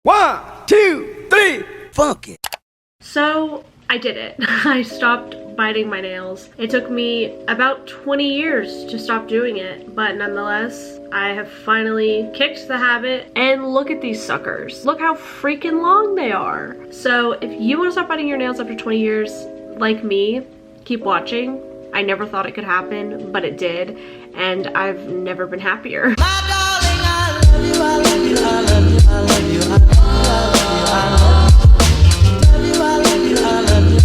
1, 2, 3, funk it. So I did it. I stopped biting my nails. It took me about 20 years to stop doing it, but nonetheless, I have finally kicked the habit. And look at these suckers. Look how freaking long they are. So if you want to stop biting your nails after 20 years, like me, keep watching. I never thought it could happen, but it did, and I've never been happier. My darling, I love you, I love you, I love you, I love you,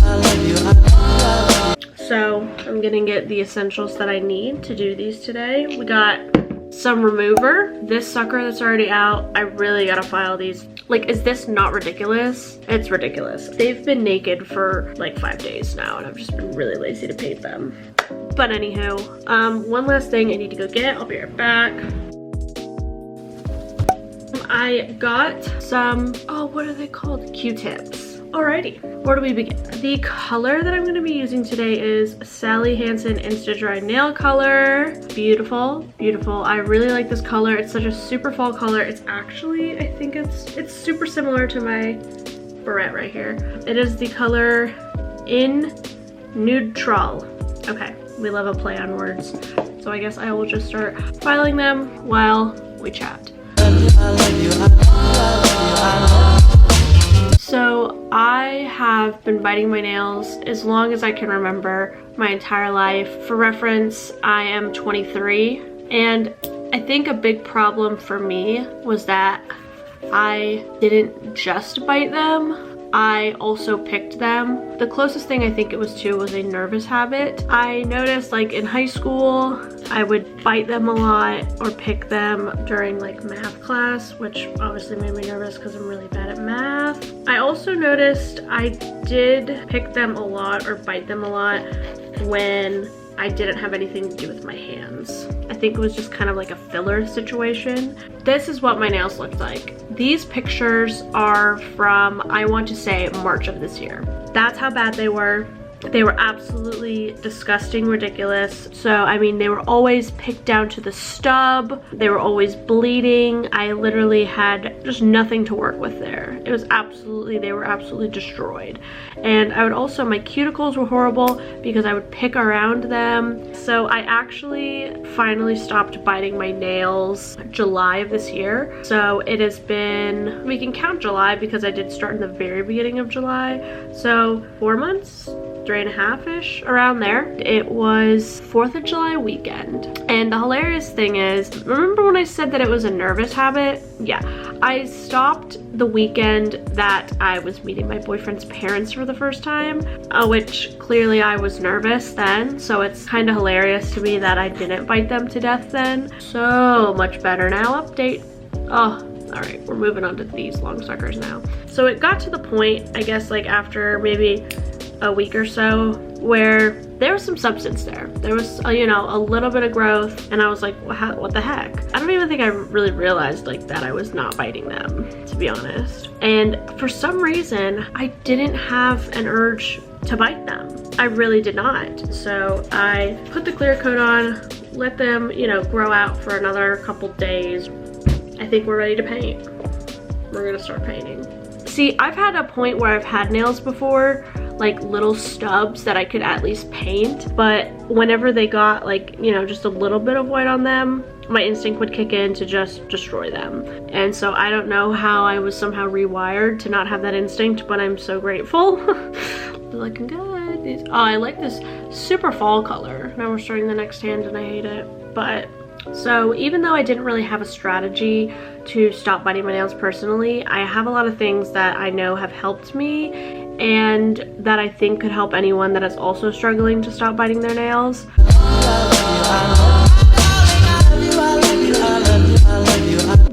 I love you, So I'm gonna get the essentials that I need to do these today. We got some remover. This sucker that's already out, I really gotta file these. Like, is this not ridiculous? It's ridiculous. They've been naked for like 5 days now, and I've just been really lazy to paint them. But anywho, one last thing I need to go get. I'll be right back. I got some, oh, what are they called? Q-tips. Alrighty, where do we begin? The color that I'm going to be using today is Sally Hansen Insta Dry Nail Color. Beautiful, beautiful. I really like this color. It's such a super fall color. It's actually, I think it's super similar to my barrette right here. It is the color In Neutral. Okay, we love a play on words. So I guess I will just start filing them while we chat. So I have been biting my nails as long as I can remember, my entire life. For reference, I am 23, and I think a big problem for me was that I didn't just bite them, I also picked them. The closest thing I think it was to was a nervous habit. I noticed, like, in high school, I would bite them a lot or pick them during like math class, which obviously made me nervous because I'm really bad at math. I also noticed I did pick them a lot or bite them a lot when I didn't have anything to do with my hands. I think it was just kind of like a filler situation. This is what my nails looked like. These pictures are from, I want to say, March of this year. That's how bad they were. They were absolutely disgusting, ridiculous. So, I mean, they were always picked down to the stub. They were always bleeding. I literally had just nothing to work with there. It was absolutely, they were absolutely destroyed. And I would also, my cuticles were horrible because I would pick around them. So I actually finally stopped biting my nails July of this year. So it has been, we can count July because I did start in the very beginning of July. So 4 months? 3.5-ish, around there. It was 4th of July weekend. And the hilarious thing is, remember when I said that it was a nervous habit? Yeah, I stopped the weekend that I was meeting my boyfriend's parents for the first time, which clearly I was nervous then, so it's kind of hilarious to me that I didn't bite them to death then. So much better now. Update. Oh, all right, we're moving on to these long suckers now. So it got to the point, I guess, like after maybe a week or so, where there was some substance there. There was, you know, a little bit of growth, and I was like, well, what the heck? I don't even think I really realized like that I was not biting them, to be honest. And for some reason, I didn't have an urge to bite them. I really did not. So I put the clear coat on, let them, you know, grow out for another couple days. I think we're ready to paint. We're gonna start painting. See, I've had a point where I've had nails before, like little stubs that I could at least paint, but whenever they got like, you know, just a little bit of white on them, my instinct would kick in to just destroy them. And so I don't know how I was somehow rewired to not have that instinct, but I'm so grateful. They're looking good. Oh, I like this super fall color. Now we're starting the next hand and I hate it. But so even though I didn't really have a strategy to stop biting my nails personally, I have a lot of things that I know have helped me and that I think could help anyone that is also struggling to stop biting their nails.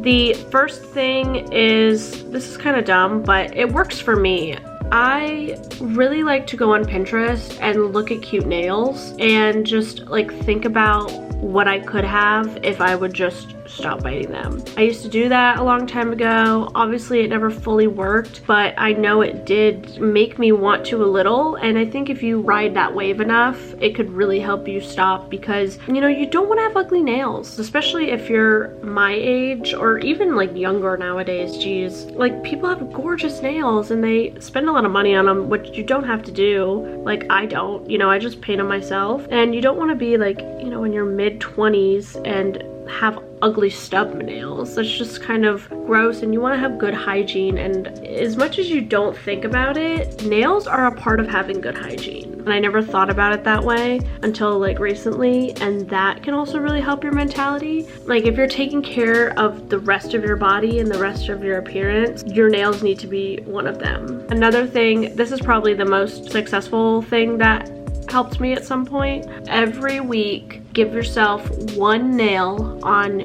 The first thing is, this is kind of dumb, but it works for me. I really like to go on Pinterest and look at cute nails and just like think about what I could have if I would just stop biting them. I used to do that a long time ago. Obviously it never fully worked, but I know it did make me want to a little, and I think if you ride that wave enough, it could really help you stop, because you know, you don't want to have ugly nails, especially if you're my age or even like younger nowadays. Geez, like people have gorgeous nails and they spend a lot of money on them, which you don't have to do. Like I don't, you know, I just paint them myself. And you don't want to be like, you know, in your mid-20s and have ugly stub nails. That's just kind of gross, and you want to have good hygiene. And as much as you don't think about it, nails are a part of having good hygiene. And I never thought about it that way until like recently, and that can also really help your mentality. Like if you're taking care of the rest of your body and the rest of your appearance, your nails need to be one of them. Another thing, this is probably the most successful thing that helped me at some point. Every week, give yourself one nail on,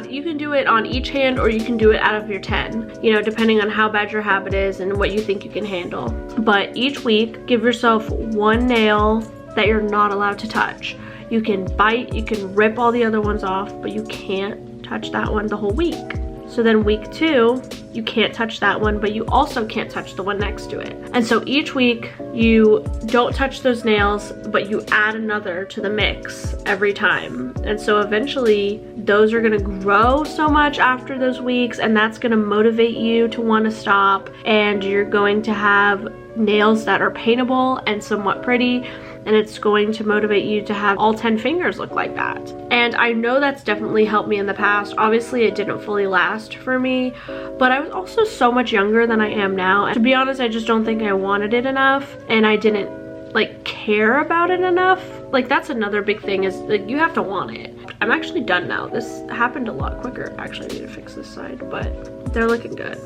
you can do it on each hand or you can do it out of your 10, you know, depending on how bad your habit is and what you think you can handle. But each week, give yourself one nail that you're not allowed to touch. You can bite, you can rip all the other ones off, but you can't touch that one the whole week. So then week 2, you can't touch that one, but you also can't touch the one next to it. And so each week you don't touch those nails, but you add another to the mix every time. And so eventually those are gonna grow so much after those weeks, and that's gonna motivate you to wanna stop, and you're going to have nails that are paintable and somewhat pretty, and it's going to motivate you to have all 10 fingers look like that. And I know that's definitely helped me in the past. Obviously it didn't fully last for me, but I was also so much younger than I am now. And to be honest, I just don't think I wanted it enough, and I didn't like care about it enough. Like that's another big thing, is like you have to want it. I'm actually done now. This happened a lot quicker. Actually, I need to fix this side, but they're looking good.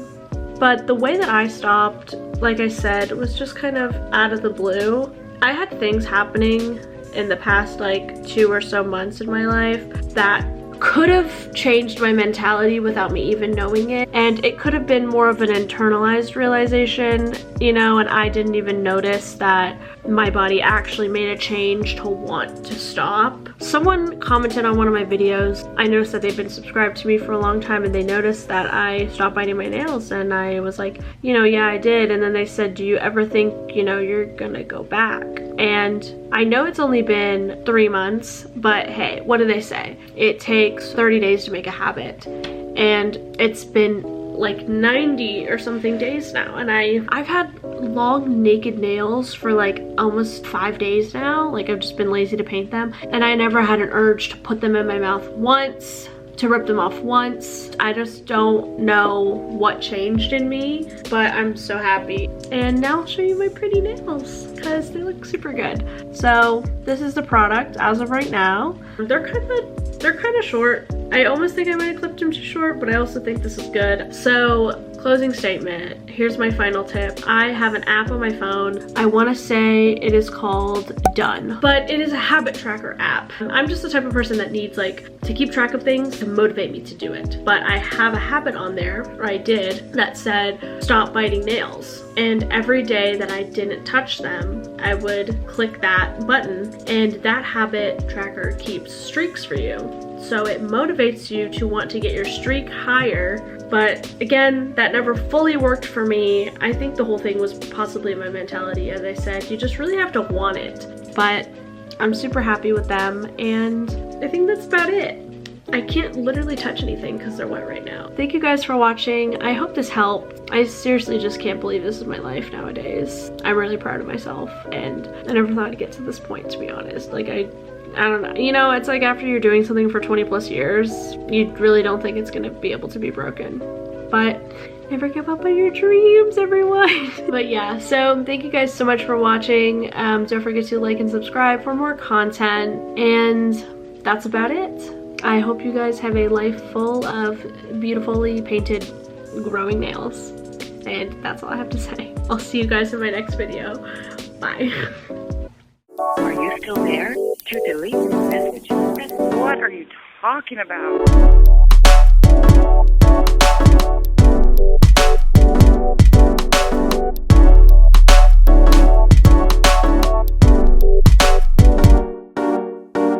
But the way that I stopped, like I said, was just kind of out of the blue. I had things happening in the past like 2 or so months in my life that could have changed my mentality without me even knowing it. And it could have been more of an internalized realization, you know, and I didn't even notice that my body actually made a change to want to stop. Someone commented on one of my videos. I noticed that they've been subscribed to me for a long time, and they noticed that I stopped biting my nails, and I was like, you know, yeah, I did. And then they said, do you ever think, you know, you're gonna go back? And I know it's only been 3 months, but hey, what do they say? It takes 30 days to make a habit, and it's been like 90 or something days now, and I've had long naked nails for like almost 5 days now. Like I've just been lazy to paint them, and I never had an urge to put them in my mouth once, to rip them off once. I just don't know what changed in me, but I'm so happy. And now I'll show you my pretty nails because they look super good. So this is the product as of right now. They're kind of short. I almost think I might have clipped them too short, but I also think this is good. So closing statement, here's my final tip. I have an app on my phone. I want to say it is called Done, but it is a habit tracker app. I'm just the type of person that needs like to keep track of things to motivate me to do it. But I have a habit on there, or I did, that said stop biting nails. And every day that I didn't touch them, I would click that button, and that habit tracker keeps streaks for you. So it motivates you to want to get your streak higher. But again, that never fully worked for me. I think the whole thing was possibly my mentality. As I said, you just really have to want it. But I'm super happy with them, and I think that's about it. I can't literally touch anything because they're wet right now. Thank you guys for watching. I hope this helped. I seriously just can't believe this is my life nowadays. I'm really proud of myself, and I never thought I'd get to this point, to be honest. Like I don't know, you know, it's like after you're doing something for 20 plus years, you really don't think it's gonna be able to be broken. But never give up on your dreams, everyone. But yeah, so thank you guys so much for watching. Don't forget to like and subscribe for more content, and that's about it. I hope you guys have a life full of beautifully painted growing nails. And that's all I have to say. I'll see you guys in my next video. Bye. Are you still there? To delete this message, press what are you talking about?